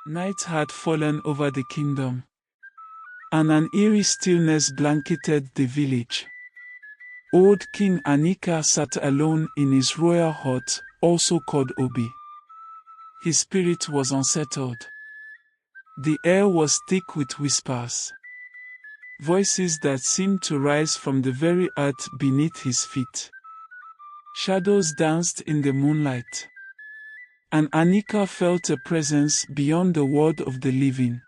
Night had fallen over the kingdom, and an eerie stillness blanketed the village. Old King Anika sat alone in his royal hut, also called Obi. His spirit was unsettled. The air was thick with whispers, voices that seemed to rise from the very earth beneath his feet. Shadows danced in the moonlight, and Anika felt a presence beyond the world of the living.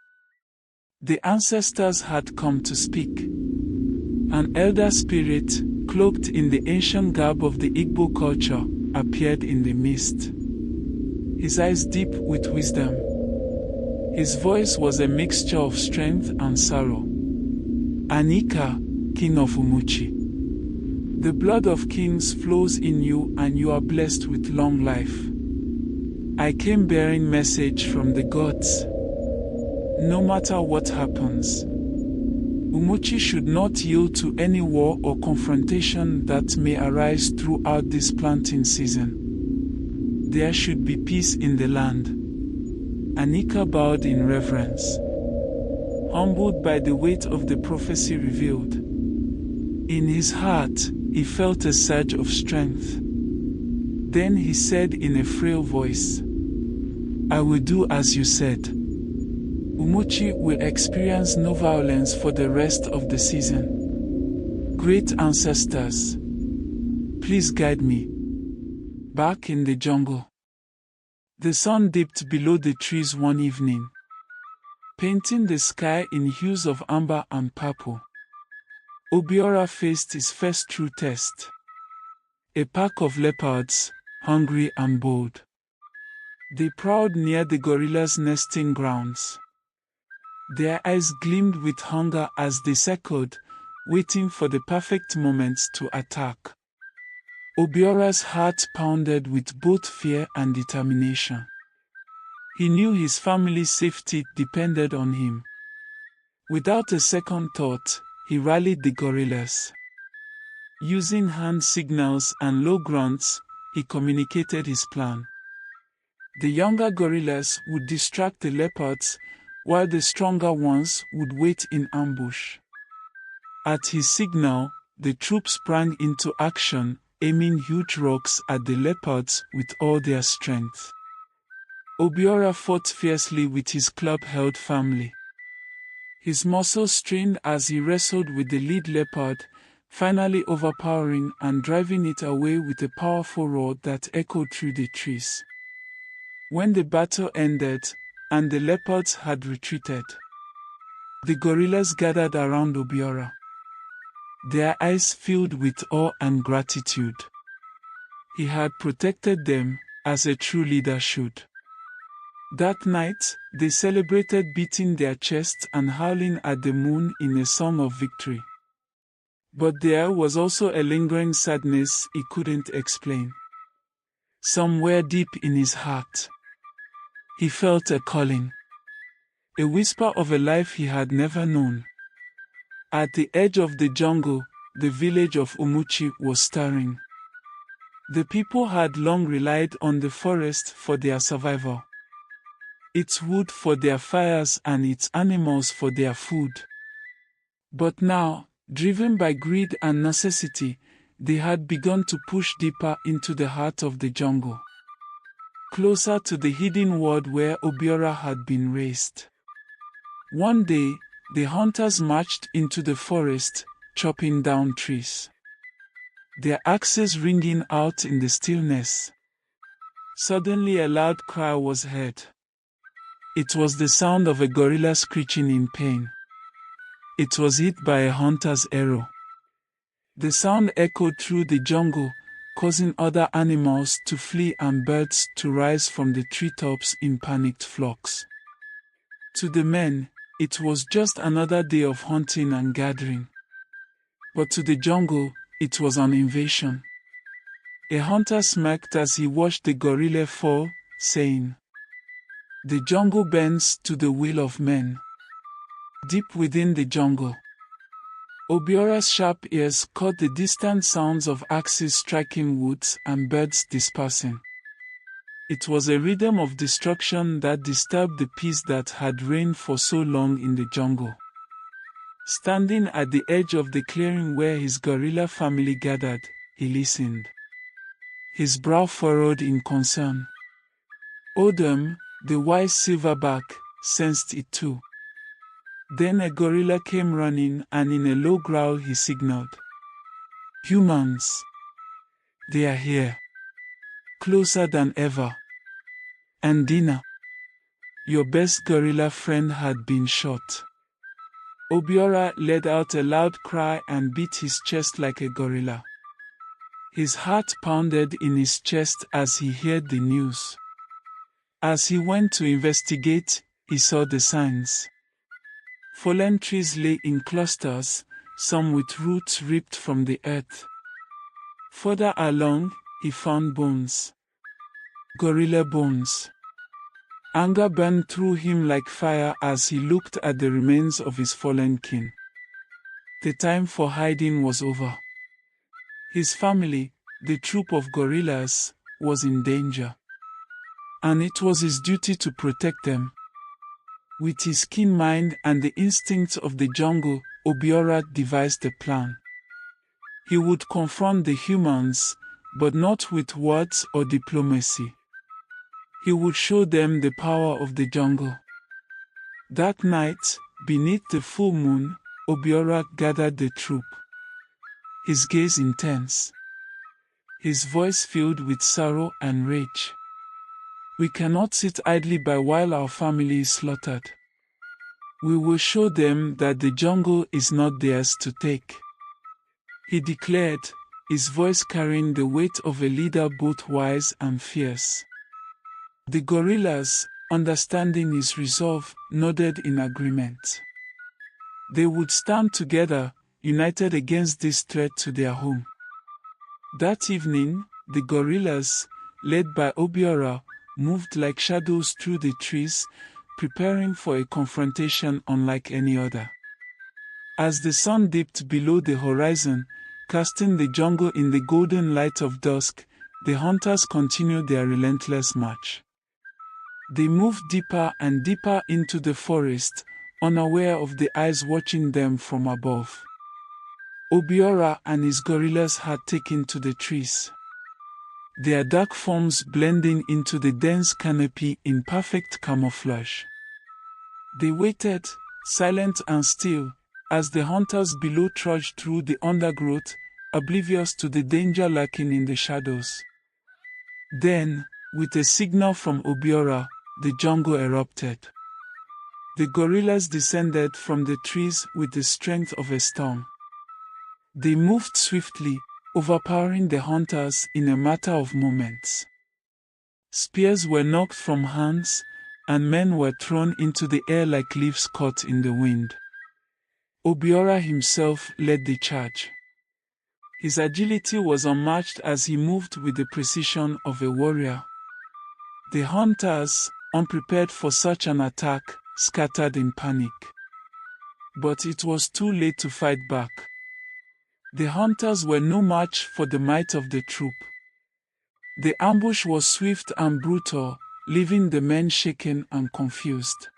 The ancestors had come to speak. An elder spirit, cloaked in the ancient garb of the Igbo culture, appeared in the mist. His eyes deep with wisdom. His voice was a mixture of strength and sorrow. Anika, king of Umuchi. The blood of kings flows in you and you are blessed with long life. I came bearing message from the gods. No matter what happens, Umuchi should not yield to any war or confrontation that may arise throughout this planting season. There should be peace in the land. Anika bowed in reverence, humbled by the weight of the prophecy revealed. In his heart, he felt a surge of strength. Then he said in a frail voice, I will do as you said. Umuchi will experience no violence for the rest of the season. Great ancestors, please guide me. Back in the jungle. The sun dipped below the trees one evening, painting the sky in hues of amber and purple. Obiora faced his first true test. A pack of leopards, hungry and bold. They prowled near the gorillas' nesting grounds. Their eyes gleamed with hunger as they circled, waiting for the perfect moment to attack. Obiora's heart pounded with both fear and determination. He knew his family's safety depended on him. Without a second thought, he rallied the gorillas. Using hand signals and low grunts, he communicated his plan. The younger gorillas would distract the leopards, while the stronger ones would wait in ambush. At his signal, the troops sprang into action, aiming huge rocks at the leopards with all their strength. Obiora fought fiercely with his club-held family. His muscles strained as he wrestled with the lead leopard, finally overpowering and driving it away with a powerful roar that echoed through the trees. When the battle ended, and the leopards had retreated, the gorillas gathered around Obiora, their eyes filled with awe and gratitude. He had protected them, as a true leader should. That night, they celebrated beating their chests and howling at the moon in a song of victory. But there was also a lingering sadness he couldn't explain. Somewhere deep in his heart, he felt a calling, a whisper of a life he had never known. At the edge of the jungle, the village of Umuchi was stirring. The people had long relied on the forest for their survival, its wood for their fires and its animals for their food. But now, driven by greed and necessity, they had begun to push deeper into the heart of the jungle, closer to the hidden world where Obiora had been raised. One day, the hunters marched into the forest, chopping down trees, their axes ringing out in the stillness. Suddenly a loud cry was heard. It was the sound of a gorilla screeching in pain. It was hit by a hunter's arrow. The sound echoed through the jungle, causing other animals to flee and birds to rise from the treetops in panicked flocks. To the men, it was just another day of hunting and gathering. But to the jungle, it was an invasion. A hunter smirked as he watched the gorilla fall, saying, "The jungle bends to the will of men." Deep within the jungle, Obiora's sharp ears caught the distant sounds of axes striking woods and birds dispersing. It was a rhythm of destruction that disturbed the peace that had reigned for so long in the jungle. Standing at the edge of the clearing where his gorilla family gathered, he listened. His brow furrowed in concern. Odom, the wise silverback, sensed it too. Then a gorilla came running and in a low growl he signaled. Humans! They are here. Closer than ever. And Dina, your best gorilla friend had been shot. Obiora let out a loud cry and beat his chest like a gorilla. His heart pounded in his chest as he heard the news. As he went to investigate, he saw the signs. Fallen trees lay in clusters, some with roots ripped from the earth. Further along, he found bones. Gorilla bones. Anger burned through him like fire as he looked at the remains of his fallen kin. The time for hiding was over. His family, the troop of gorillas, was in danger. And it was his duty to protect them. With his keen mind and the instincts of the jungle, Obiora devised a plan. He would confront the humans, but not with words or diplomacy. He would show them the power of the jungle. That night, beneath the full moon, Obiora gathered the troop. His gaze intense. His voice filled with sorrow and rage. We cannot sit idly by while our family is slaughtered. We will show them that the jungle is not theirs to take. He declared, his voice carrying the weight of a leader both wise and fierce. The gorillas, understanding his resolve, nodded in agreement. They would stand together, united against this threat to their home. That evening, the gorillas, led by Obiora, moved like shadows through the trees, preparing for a confrontation unlike any other. As the sun dipped below the horizon, casting the jungle in the golden light of dusk, the hunters continued their relentless march. They moved deeper and deeper into the forest, unaware of the eyes watching them from above. Obiora and his gorillas had taken to the trees. Their dark forms blending into the dense canopy in perfect camouflage. They waited, silent and still, as the hunters below trudged through the undergrowth, oblivious to the danger lurking in the shadows. Then, with a signal from Obiora, the jungle erupted. The gorillas descended from the trees with the strength of a storm. They moved swiftly, overpowering the hunters in a matter of moments. Spears were knocked from hands, and men were thrown into the air like leaves caught in the wind. Obiora himself led the charge. His agility was unmatched as he moved with the precision of a warrior. The hunters, unprepared for such an attack, scattered in panic. But it was too late to fight back. The hunters were no match for the might of the troop. The ambush was swift and brutal, leaving the men shaken and confused.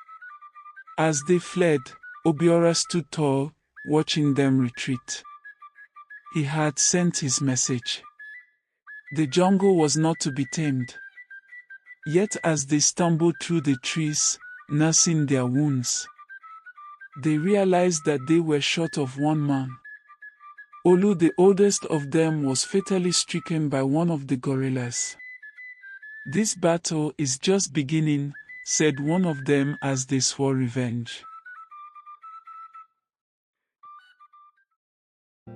As they fled, Obiora stood tall, watching them retreat. He had sent his message. The jungle was not to be tamed. Yet as they stumbled through the trees, nursing their wounds, they realized that they were short of one man. Olu, the oldest of them, was fatally stricken by one of the gorillas. "This battle is just beginning," said one of them as they swore revenge.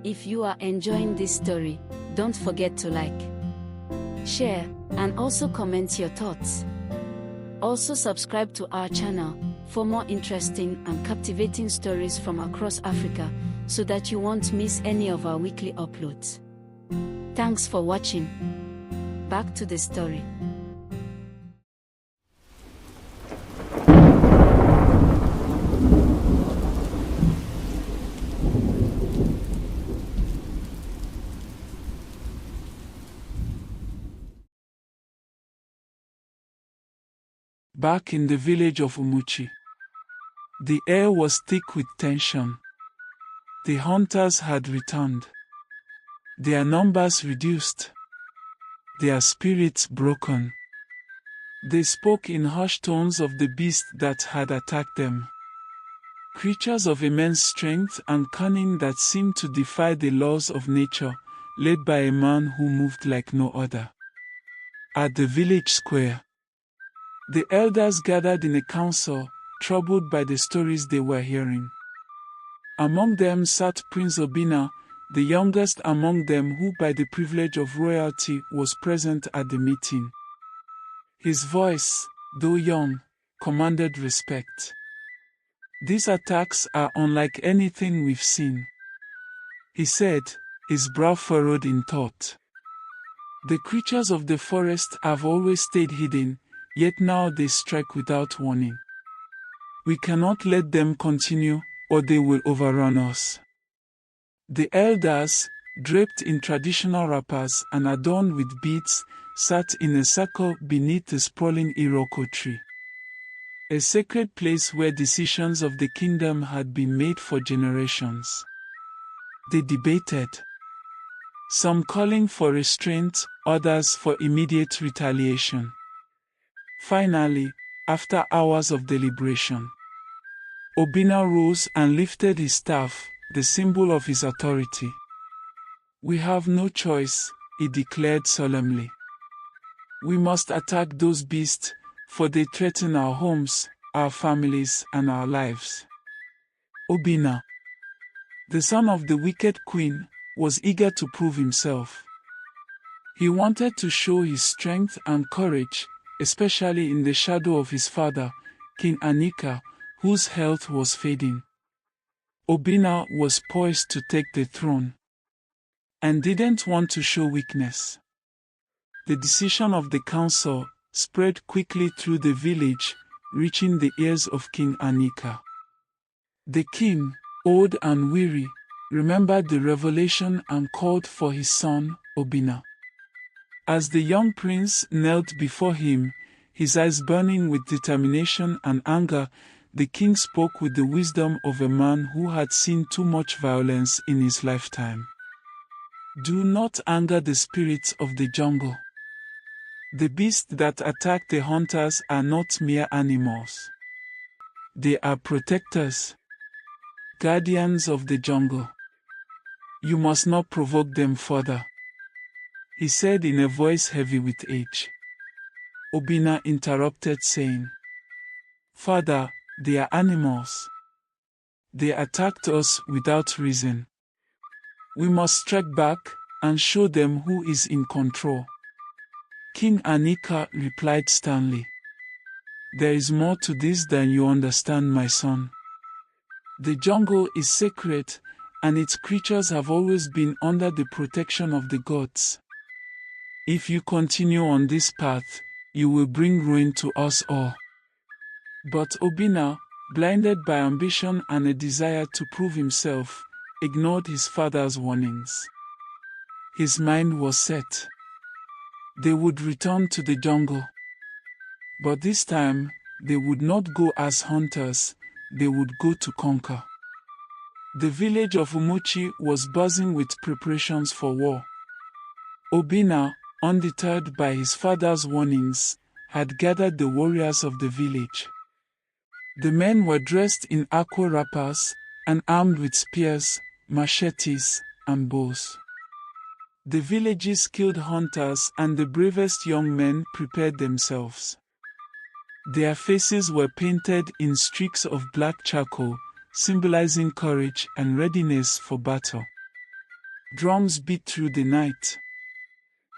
If you are enjoying this story, don't forget to like, share, and also comment your thoughts. Also subscribe to our channel for more interesting and captivating stories from across Africa, so that you won't miss any of our weekly uploads. Thanks for watching. Back to the story. Back in the village of Umuchi, the air was thick with tension. The hunters had returned. Their numbers reduced. Their spirits broken. They spoke in hushed tones of the beast that had attacked them. Creatures of immense strength and cunning that seemed to defy the laws of nature, led by a man who moved like no other. At the village square, the elders gathered in a council, troubled by the stories they were hearing. Among them sat Prince Obina, the youngest among them, who by the privilege of royalty was present at the meeting. His voice, though young, commanded respect. "These attacks are unlike anything we've seen," he said, his brow furrowed in thought. "The creatures of the forest have always stayed hidden, yet now they strike without warning. We cannot let them continue, or they will overrun us." The elders, draped in traditional wrappers and adorned with beads, sat in a circle beneath the sprawling Iroko tree. A sacred place where decisions of the kingdom had been made for generations. They debated, some calling for restraint, others for immediate retaliation. Finally, after hours of deliberation, Obina rose and lifted his staff, the symbol of his authority. "We have no choice," he declared solemnly. "We must attack those beasts, for they threaten our homes, our families, and our lives." Obina, the son of the wicked queen, was eager to prove himself. He wanted to show his strength and courage, especially in the shadow of his father, King Anika, whose health was fading. Obina was poised to take the throne, and didn't want to show weakness. The decision of the council spread quickly through the village, reaching the ears of King Anika. The king, old and weary, remembered the revelation and called for his son, Obina. As the young prince knelt before him, his eyes burning with determination and anger, the king spoke with the wisdom of a man who had seen too much violence in his lifetime. "Do not anger the spirits of the jungle. The beasts that attack the hunters are not mere animals. They are protectors, guardians of the jungle. You must not provoke them further," he said in a voice heavy with age. Obina interrupted, saying, "Father, they are animals. They attacked us without reason. We must strike back and show them who is in control." King Anika replied sternly, "There is more to this than you understand, my son. The jungle is sacred, and its creatures have always been under the protection of the gods. If you continue on this path, you will bring ruin to us all." But Obina, blinded by ambition and a desire to prove himself, ignored his father's warnings. His mind was set. They would return to the jungle. But this time, they would not go as hunters, they would go to conquer. The village of Umuchi was buzzing with preparations for war. Obina, undeterred by his father's warnings, had gathered the warriors of the village. The men were dressed in aqua wrappers and armed with spears, machetes, and bows. The village's skilled hunters and the bravest young men prepared themselves. Their faces were painted in streaks of black charcoal, symbolizing courage and readiness for battle. Drums beat through the night,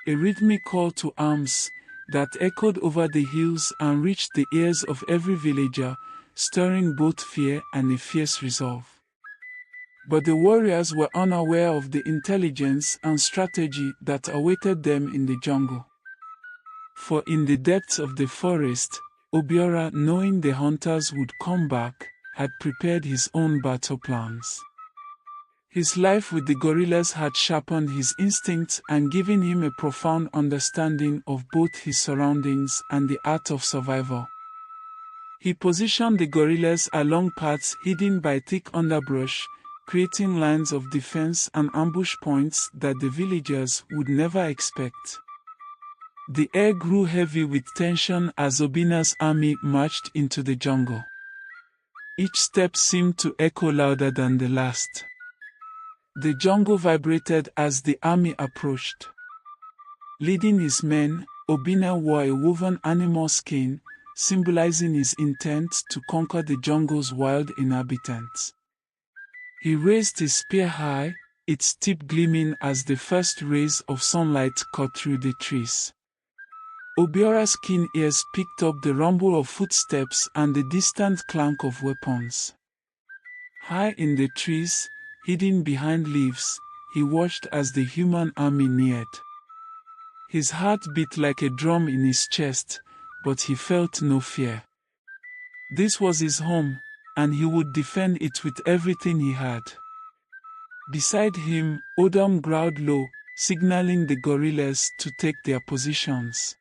a rhythmic call to arms that echoed over the hills and reached the ears of every villager, stirring both fear and a fierce resolve. But the warriors were unaware of the intelligence and strategy that awaited them in the jungle. For in the depths of the forest, Obiora, knowing the hunters would come back, had prepared his own battle plans. His life with the gorillas had sharpened his instincts and given him a profound understanding of both his surroundings and the art of survival. He positioned the gorillas along paths hidden by thick underbrush, creating lines of defense and ambush points that the villagers would never expect. The air grew heavy with tension as Obina's army marched into the jungle. Each step seemed to echo louder than the last. The jungle vibrated as the army approached. Leading his men, Obina wore a woven animal skin, symbolizing his intent to conquer the jungle's wild inhabitants. He raised his spear high, its tip gleaming as the first rays of sunlight cut through the trees. Obiora's keen ears picked up the rumble of footsteps and the distant clank of weapons. High in the trees, hidden behind leaves, he watched as the human army neared. His heart beat like a drum in his chest, but he felt no fear. This was his home, and he would defend it with everything he had. Beside him, Odom growled low, signaling the gorillas to take their positions.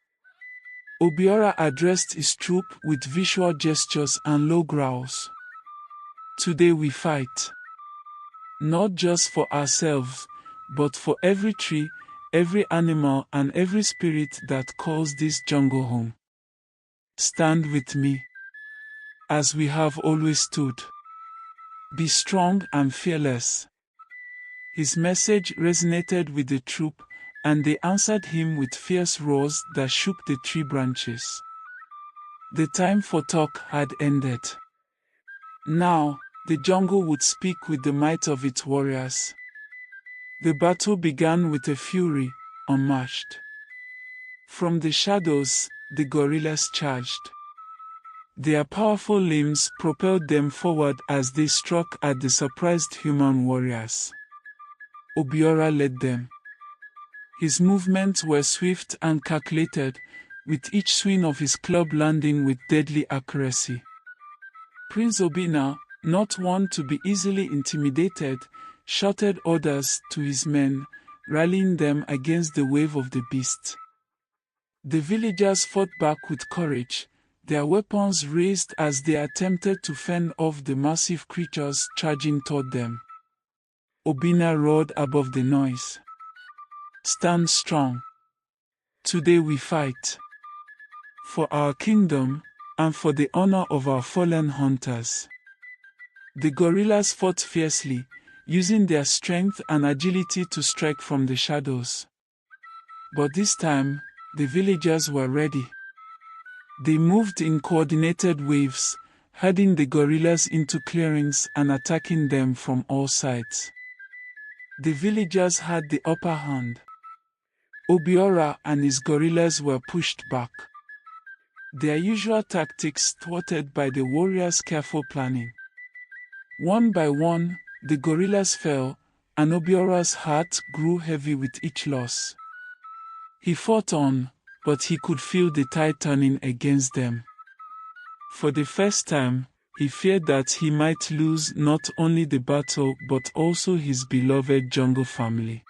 Obiora addressed his troop with visual gestures and low growls. Today we fight. Not just for ourselves, but for every tree, every animal and every spirit that calls this jungle home. Stand with me, as we have always stood. Be strong and fearless. His message resonated with the troop, and they answered him with fierce roars that shook the tree branches. The time for talk had ended. Now, the jungle would speak with the might of its warriors. The battle began with a fury, unmatched. From the shadows, the gorillas charged. Their powerful limbs propelled them forward as they struck at the surprised human warriors. Obiora led them. His movements were swift and calculated, with each swing of his club landing with deadly accuracy. Prince Obina, not one to be easily intimidated, shouted orders to his men, rallying them against the wave of the beast. The villagers fought back with courage, their weapons raised as they attempted to fend off the massive creatures charging toward them. Obina roared above the noise. Stand strong. Today we fight. For our kingdom, and for the honor of our fallen hunters. The gorillas fought fiercely, using their strength and agility to strike from the shadows. But this time, the villagers were ready. They moved in coordinated waves, herding the gorillas into clearings and attacking them from all sides. The villagers had the upper hand. Obiora and his gorillas were pushed back. Their usual tactics thwarted by the warriors' careful planning. One by one, the gorillas fell, and Obiora's heart grew heavy with each loss. He fought on, but he could feel the tide turning against them. For the first time, he feared that he might lose not only the battle but also his beloved jungle family.